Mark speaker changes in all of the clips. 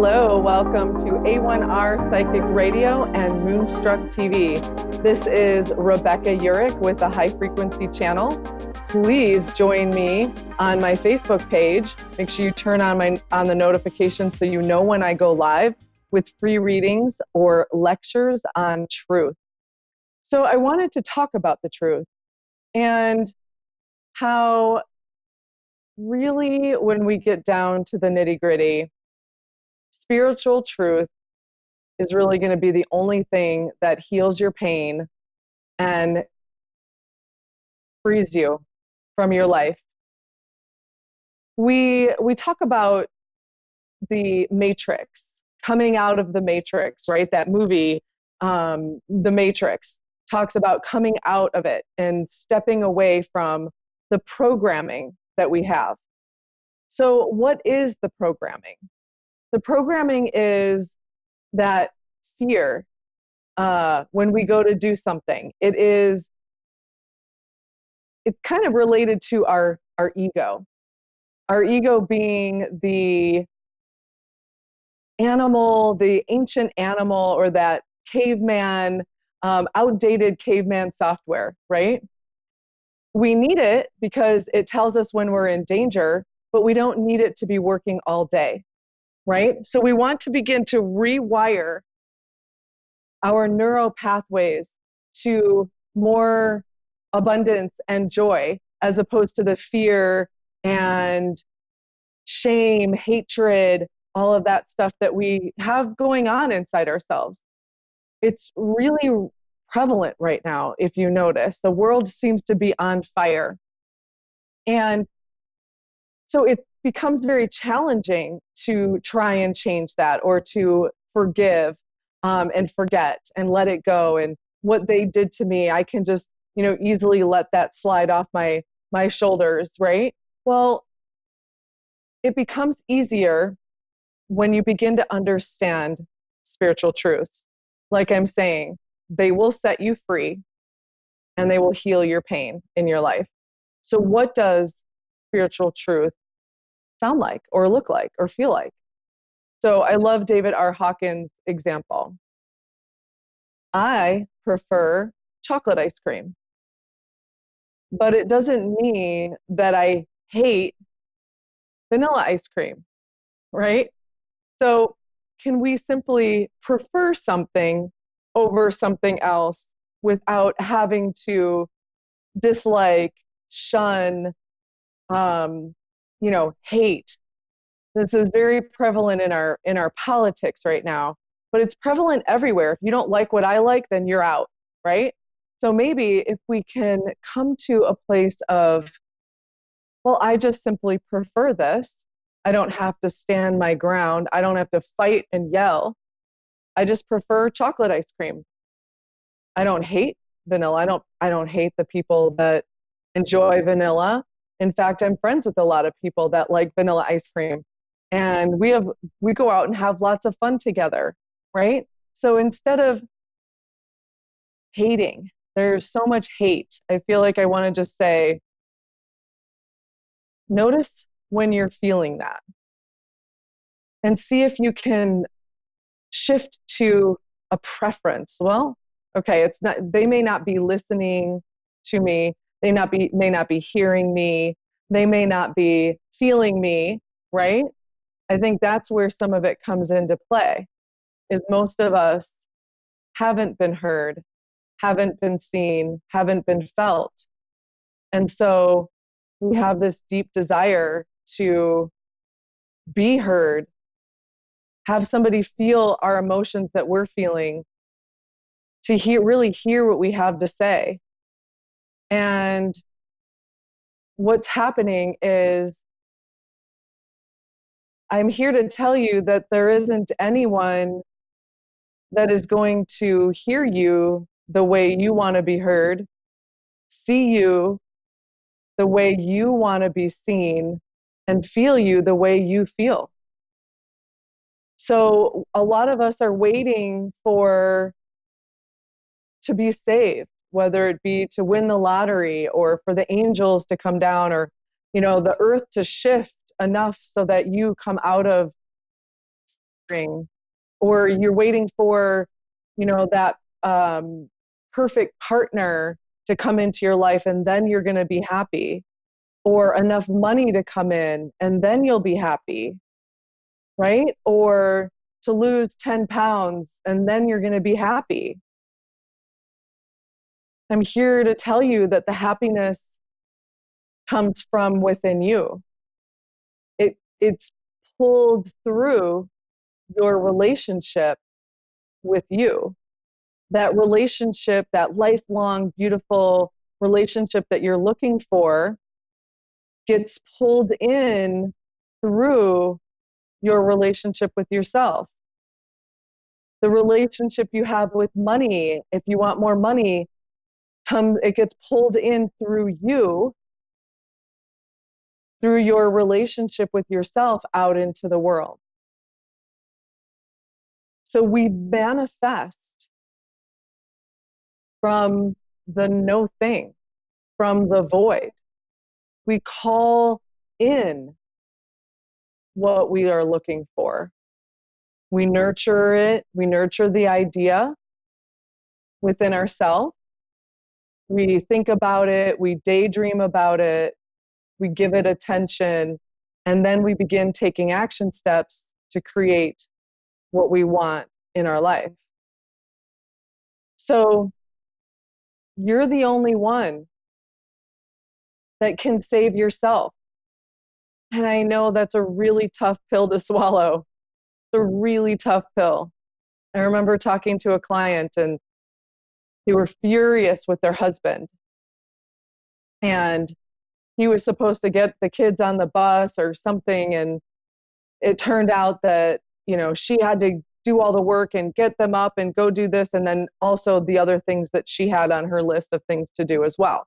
Speaker 1: Hello, welcome to A1R Psychic Radio and Moonstruck TV. This is Rebecca Urick with the High Frequency Channel. Please join me on my Facebook page. Make sure you turn on the notification so you know when I go live with free readings or lectures on truth. So I wanted to talk about the truth and how really when we get down to the nitty-gritty, spiritual truth is really going to be the only thing that heals your pain and frees you from your life. We talk about the Matrix, coming out of the Matrix, right? That movie, The Matrix, talks about coming out of it and stepping away from the programming that we have. So what is the programming? The programming is that fear when we go to do something. It's kind of related to our ego. Our ego being the animal, the ancient animal, or that caveman, outdated caveman software, right? We need it because it tells us when we're in danger, but we don't need it to be working all day. Right? So we want to begin to rewire our neural pathways to more abundance and joy, as opposed to the fear and shame, hatred, all of that stuff that we have going on inside ourselves. It's really prevalent right now, if you notice. The world seems to be on fire. And so it becomes very challenging to try and change that, or to forgive and forget and let it go. And what they did to me, I can just, easily let that slide off my shoulders, right? Well, it becomes easier when you begin to understand spiritual truths. Like I'm saying, they will set you free and they will heal your pain in your life. So what does spiritual truth sound like, or look like, or feel like? So I love David R. Hawkins' example. I prefer chocolate ice cream, but it doesn't mean that I hate vanilla ice cream, right? So can we simply prefer something over something else without having to dislike, shun, hate? This is very prevalent in our politics right now, but it's prevalent everywhere. If you don't like what I like, then you're out, right? So maybe if we can come to a place of, well, I just simply prefer this. I don't have to stand my ground. I don't have to fight and yell. I just prefer chocolate ice cream. I don't hate vanilla. I don't hate the people that enjoy vanilla. In fact, I'm friends with a lot of people that like vanilla ice cream. And we go out and have lots of fun together, right? So instead of hating, there's so much hate. I feel like I want to just say, notice when you're feeling that and see if you can shift to a preference. Well, okay, they may not be listening to me. They may not be hearing me. They may not be feeling me, right? I think that's where some of it comes into play, is most of us haven't been heard, haven't been seen, haven't been felt. And so we have this deep desire to be heard, have somebody feel our emotions that we're feeling, to really hear what we have to say. And what's happening is, I'm here to tell you that there isn't anyone that is going to hear you the way you want to be heard, see you the way you want to be seen, and feel you the way you feel. So a lot of us are waiting to be saved, whether it be to win the lottery, or for the angels to come down, or the earth to shift enough so that you come out of ring, or you're waiting for, that perfect partner to come into your life and then you're going to be happy, or enough money to come in and then you'll be happy, right? Or to lose 10 pounds and then you're going to be happy. I'm here to tell you that the happiness comes from within you. It's pulled through your relationship with you. That relationship, that lifelong, beautiful relationship that you're looking for, gets pulled in through your relationship with yourself. The relationship you have with money, if you want more money, it gets pulled in through you, through your relationship with yourself out into the world. So we manifest from the no thing, from the void. We call in what we are looking for. We nurture it. We nurture the idea within ourselves. We think about it. We daydream about it. We give it attention. And then we begin taking action steps to create what we want in our life. So you're the only one that can save yourself. And I know that's a really tough pill to swallow. It's a really tough pill. I remember talking to a client and they were furious with their husband. And he was supposed to get the kids on the bus or something. And it turned out that, she had to do all the work and get them up and go do this. And then also the other things that she had on her list of things to do as well.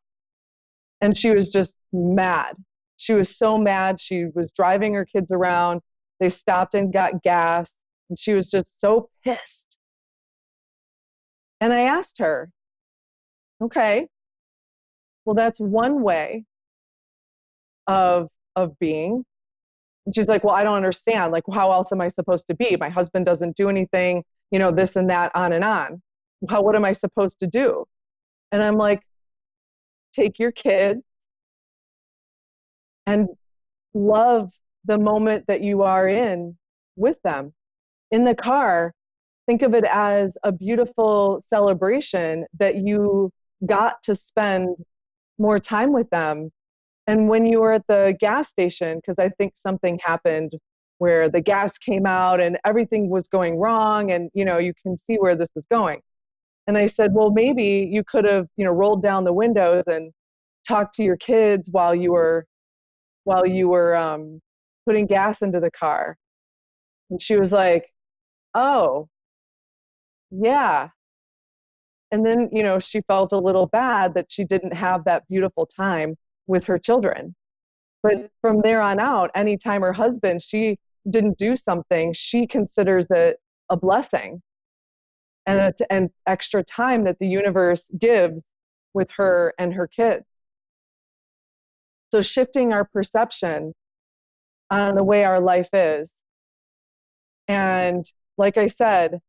Speaker 1: And she was just mad. She was so mad. She was driving her kids around. They stopped and got gas. And she was just so pissed. And I asked her, okay, well, that's one way of being. And she's like, well, I don't understand. Like, how else am I supposed to be? My husband doesn't do anything, this and that, on and on. What am I supposed to do? And I'm like, take your kid and love the moment that you are in with them. In the car, think of it as a beautiful celebration that you got to spend more time with them. And when you were at the gas station, because I think something happened where the gas came out and everything was going wrong, and you can see where this is going. And I said, well, maybe you could have rolled down the windows and talked to your kids while you were putting gas into the car. And she was like, oh, yeah. And then she felt a little bad that she didn't have that beautiful time with her children. But from there on out, anytime her husband, she didn't do something, she considers it a blessing and an extra time that the universe gives with her and her kids. So shifting our perception on the way our life is. And like I said,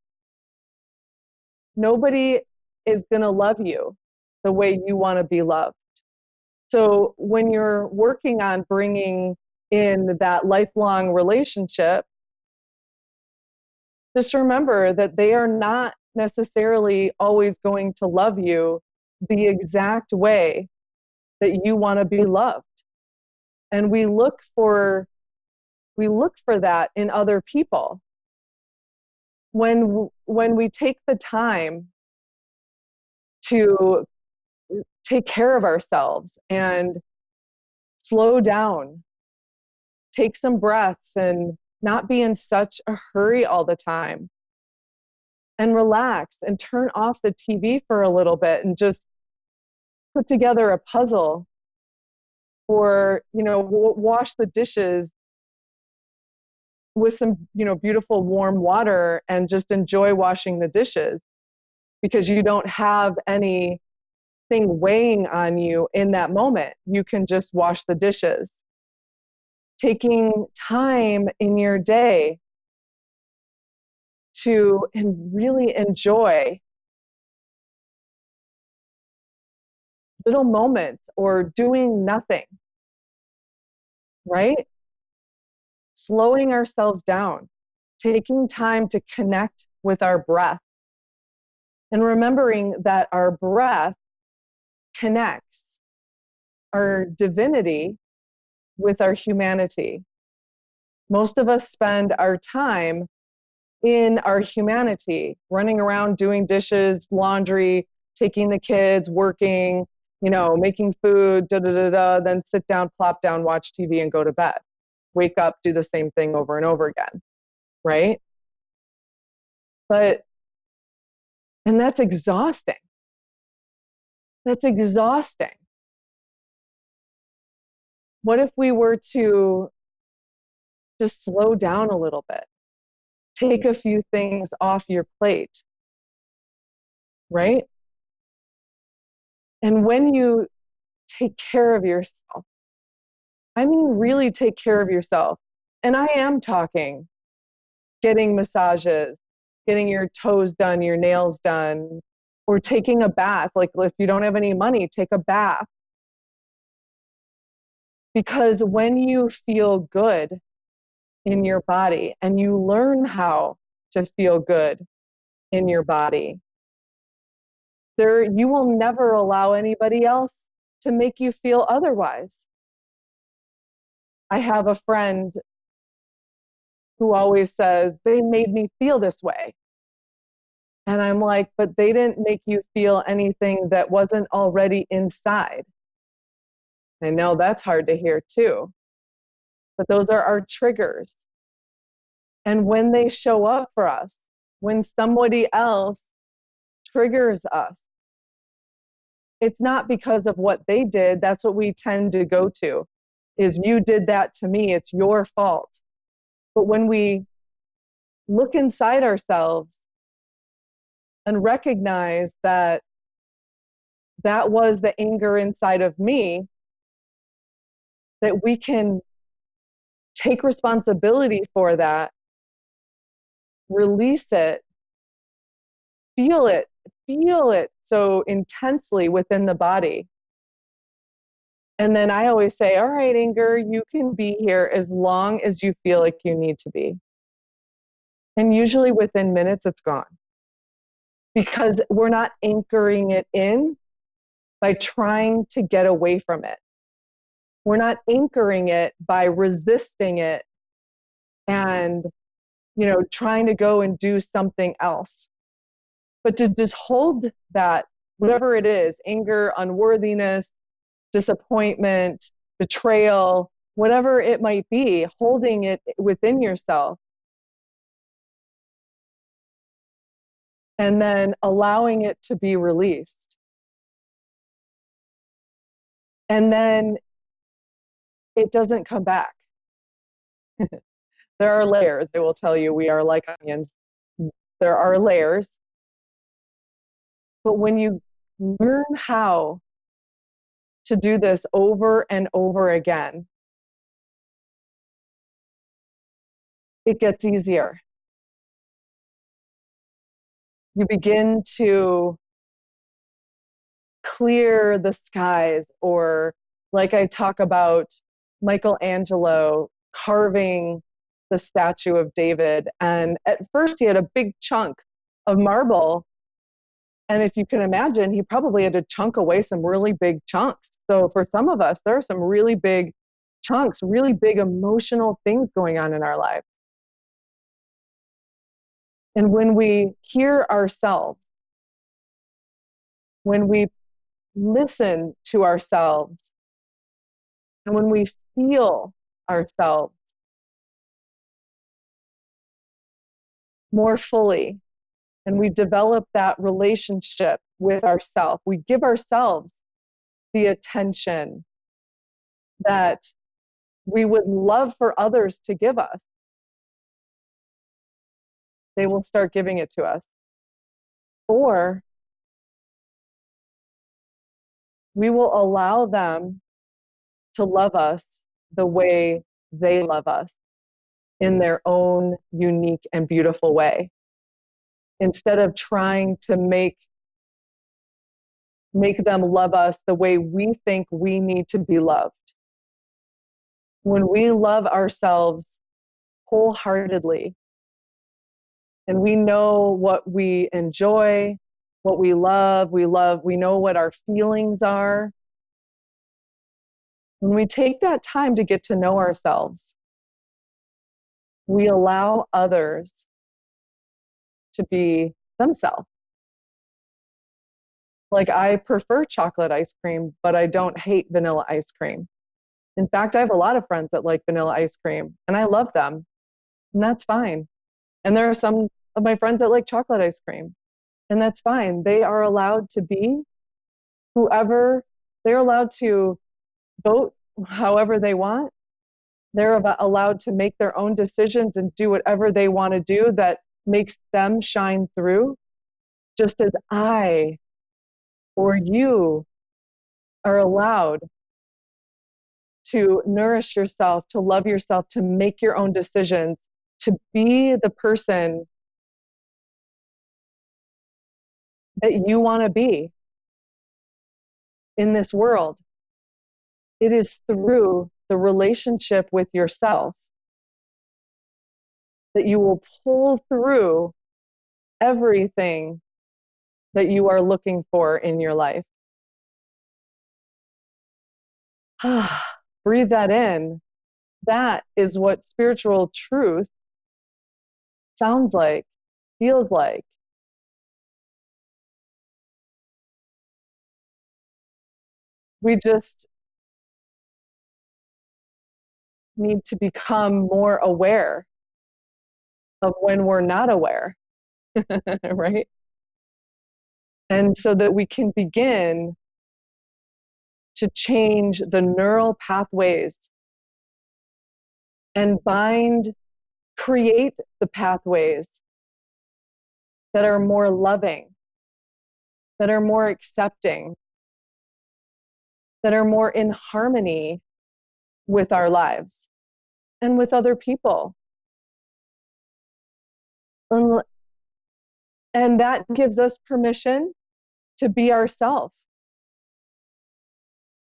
Speaker 1: nobody is going to love you the way you want to be loved. So when you're working on bringing in that lifelong relationship, just remember that they are not necessarily always going to love you the exact way that you want to be loved. And we look for that in other people. When we take the time to take care of ourselves and slow down, take some breaths and not be in such a hurry all the time, and relax and turn off the TV for a little bit and just put together a puzzle, or wash the dishes with some beautiful warm water and just enjoy washing the dishes, because you don't have anything weighing on you in that moment. You can just wash the dishes. Taking time in your day to and really enjoy little moments or doing nothing, right? Slowing ourselves down, taking time to connect with our breath, and remembering that our breath connects our divinity with our humanity. Most of us spend our time in our humanity, running around doing dishes, laundry, taking the kids, working, making food, then sit down, plop down, watch TV, and go to bed. Wake up, do the same thing over and over again, right? And that's exhausting. That's exhausting. What if we were to just slow down a little bit? Take a few things off your plate, right? And when you take care of yourself, I mean, really take care of yourself. And I am talking getting massages, getting your toes done, your nails done, or taking a bath. Like if you don't have any money, take a bath. Because when you feel good in your body and you learn how to feel good in your body, you will never allow anybody else to make you feel otherwise. I have a friend who always says, they made me feel this way. And I'm like, but they didn't make you feel anything that wasn't already inside. I know that's hard to hear too, but those are our triggers. And when they show up for us, when somebody else triggers us, it's not because of what they did. That's what we tend to go to, is you did that to me, it's your fault. But when we look inside ourselves and recognize that that was the anger inside of me, that we can take responsibility for that, release it, feel it so intensely within the body. And then I always say, all right, anger, you can be here as long as you feel like you need to be. And usually within minutes, it's gone. Because we're not anchoring it in by trying to get away from it. We're not anchoring it by resisting it and, trying to go and do something else. But to just hold that, whatever it is, anger, unworthiness, disappointment, betrayal, whatever it might be, holding it within yourself. And then allowing it to be released. And then it doesn't come back. There are layers. I will tell you, we are like onions. There are layers. But when you learn how to do this over and over again, it gets easier. You begin to clear the skies, or like I talk about Michelangelo carving the statue of David. And at first he had a big chunk of marble. And if you can imagine, he probably had to chunk away some really big chunks. So for some of us, there are some really big chunks, really big emotional things going on in our life. And when we hear ourselves, when we listen to ourselves, and when we feel ourselves more fully, and we develop that relationship with ourselves, we give ourselves the attention that we would love for others to give us, they will start giving it to us. Or we will allow them to love us the way they love us in their own unique and beautiful way. instead of trying to make them love us the way we think we need to be loved. When we love ourselves wholeheartedly and we know what we enjoy, what we love, we know what our feelings are. When we take that time to get to know ourselves, we allow others to be themselves. Like, I prefer chocolate ice cream, but I don't hate vanilla ice cream. In fact, I have a lot of friends that like vanilla ice cream, and I love them, and that's fine. And there are some of my friends that like chocolate ice cream, and that's fine. They are allowed to be whoever, they're allowed to vote however they want. They're allowed to make their own decisions and do whatever they want to do that makes them shine through, just as I or you are allowed to nourish yourself, to love yourself, to make your own decisions, to be the person that you want to be in this world. It is through the relationship with yourself that you will pull through everything that you are looking for in your life. Breathe that in. That is what spiritual truth sounds like, feels like. We just need to become more aware of when we're not aware, right? And so that we can begin to change the neural pathways and create the pathways that are more loving, that are more accepting, that are more in harmony with our lives and with other people. And that gives us permission to be ourselves.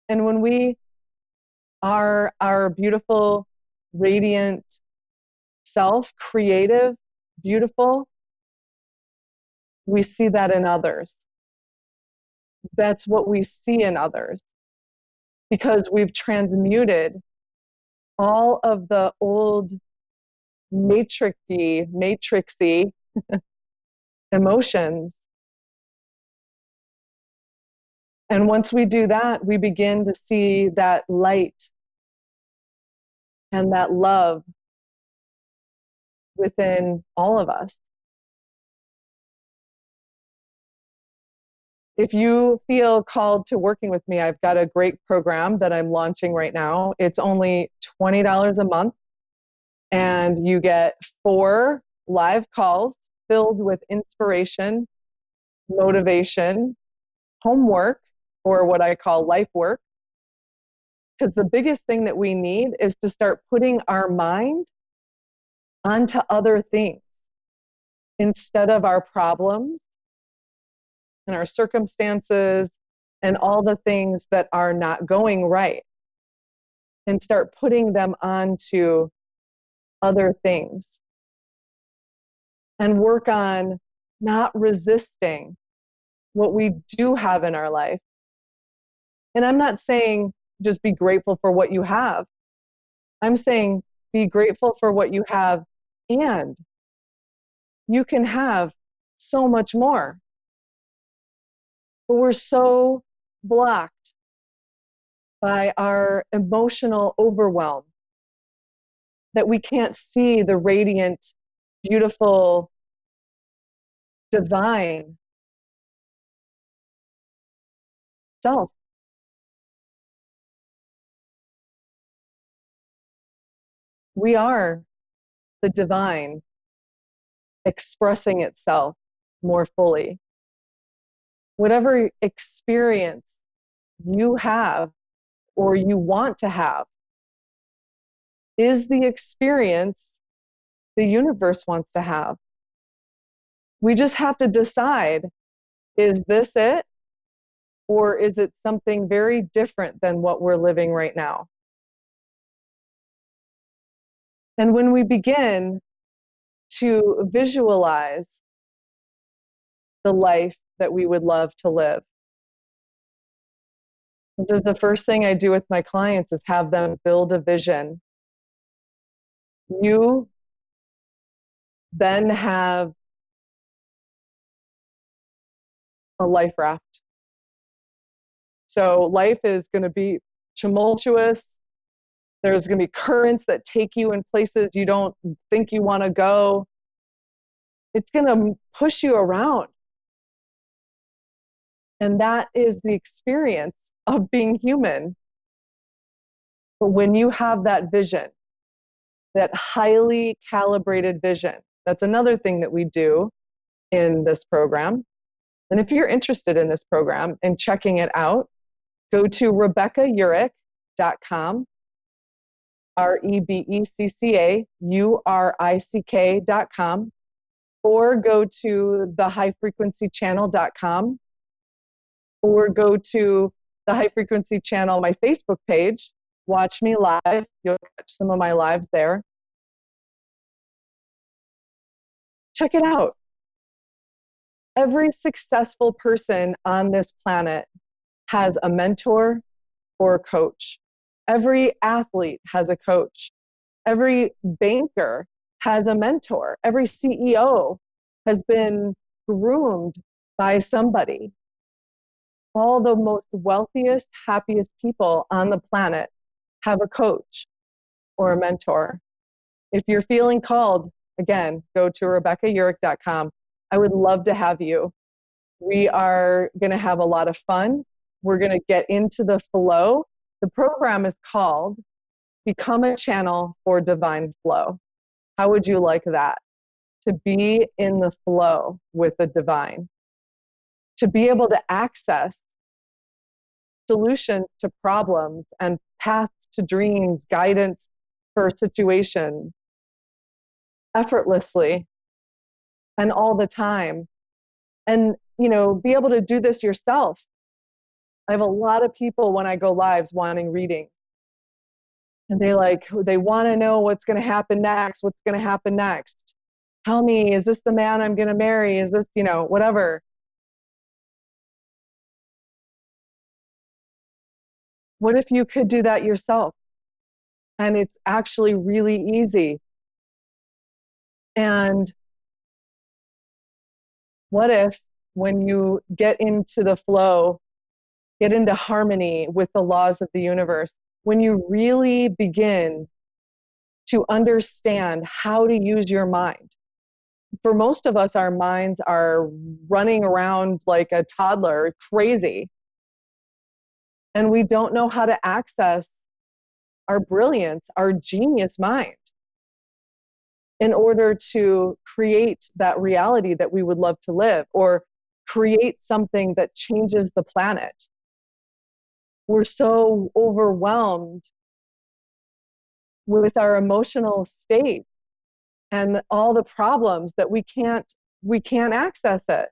Speaker 1: And when we are our beautiful, radiant self, creative, beautiful, we see that in others. That's what we see in others, because we've transmuted all of the old matrixy emotions. And once we do that, we begin to see that light and that love within all of us. If you feel called to working with me, I've got a great program that I'm launching right now. It's only $20 a month, and you get 4 live calls filled with inspiration, motivation, homework, or what I call life work. Because the biggest thing that we need is to start putting our mind onto other things instead of our problems and our circumstances and all the things that are not going right, and start putting them onto other things and work on not resisting what we do have in our life. And I'm not saying just be grateful for what you have. I'm saying be grateful for what you have, and you can have so much more. But we're so blocked by our emotional overwhelm that we can't see the radiant, beautiful, divine self. We are the divine expressing itself more fully. Whatever experience you have or you want to have is the experience the universe wants to have. We just have to decide, is this it? Or is it something very different than what we're living right now? And when we begin to visualize the life that we would love to live, this is the first thing I do with my clients, is have them build a vision. You then have a life raft. So life is going to be tumultuous. There's going to be currents that take you in places you don't think you want to go. It's going to push you around. And that is the experience of being human. But when you have that vision, that highly calibrated vision, that's another thing that we do in this program. And if you're interested in this program and checking it out, go to RebeccaUrick.com, RebeccaUrick.com, or go to thehighfrequencychannel.com, or go to the High Frequency Channel, my Facebook page. Watch me live. You'll catch some of my lives there. Check it out. Every successful person on this planet has a mentor or a coach. Every athlete has a coach. Every banker has a mentor. Every CEO has been groomed by somebody. All the most wealthiest, happiest people on the planet have a coach or a mentor. If you're feeling called, again, go to RebeccaUrick.com. I would love to have you. We are going to have a lot of fun. We're going to get into the flow. The program is called Become a Channel for Divine Flow. How would you like that? To be in the flow with the divine. To be able to access solutions to problems and paths to dreams, guidance for situations effortlessly and all the time. And, be able to do this yourself. I have a lot of people when I go lives wanting readings. And they want to know what's going to happen next. What's going to happen next? Tell me, is this the man I'm going to marry? Is this, whatever. What if you could do that yourself? And it's actually really easy. And what if when you get into the flow, get into harmony with the laws of the universe, when you really begin to understand how to use your mind? For most of us, our minds are running around like a toddler, crazy. And we don't know how to access our brilliance, our genius mind, in order to create that reality that we would love to live, or create something that changes the planet. We're so overwhelmed with our emotional state and all the problems that we can't access it.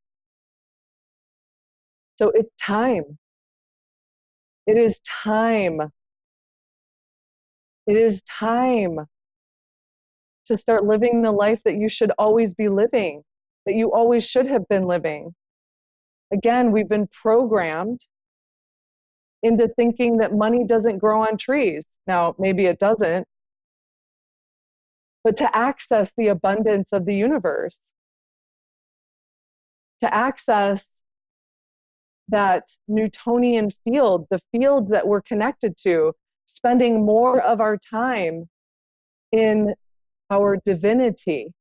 Speaker 1: So it's time. It is time. It is time to start living the life that you should always be living, that you always should have been living. Again, we've been programmed into thinking that money doesn't grow on trees. Now, maybe it doesn't, but to access the abundance of the universe, to access that Newtonian field, the field that we're connected to, spending more of our time in our divinity.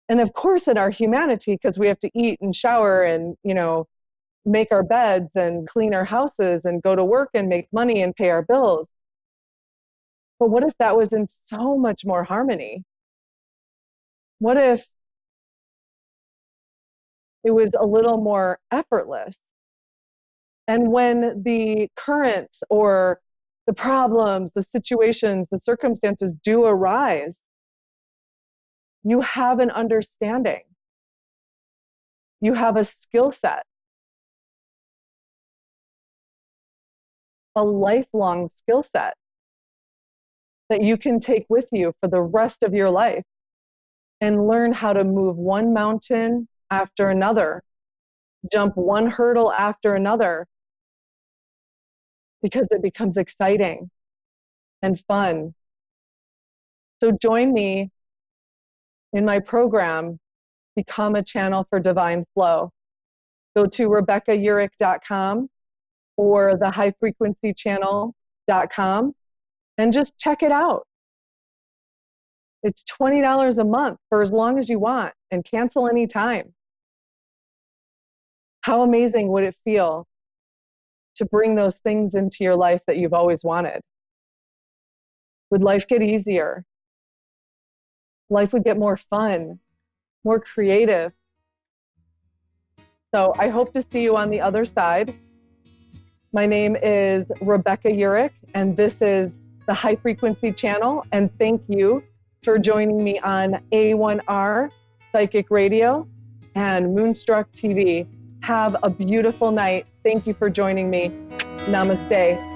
Speaker 1: And of course, in our humanity, because we have to eat and shower and, make our beds and clean our houses and go to work and make money and pay our bills. But what if that was in so much more harmony? What if it was a little more effortless? And when the currents or the problems, the situations, the circumstances do arise, You have an understanding. You have a skill set, a lifelong skill set that you can take with you for the rest of your life and learn how to move one mountain after another, jump one hurdle after another, because it becomes exciting and fun. So join me in my program, Become a Channel for Divine Flow. Go to RebeccaUrick.com or thehighfrequencychannel.com and just check it out. It's $20 a month for as long as you want and cancel anytime. How amazing would it feel to bring those things into your life that you've always wanted? Would life get easier? Life would get more fun, more creative. So I hope to see you on the other side. My name is Rebecca Urick, and this is the High Frequency Channel. And thank you for joining me on A1R Psychic Radio and Moonstruck TV. Have a beautiful night. Thank you for joining me. Namaste.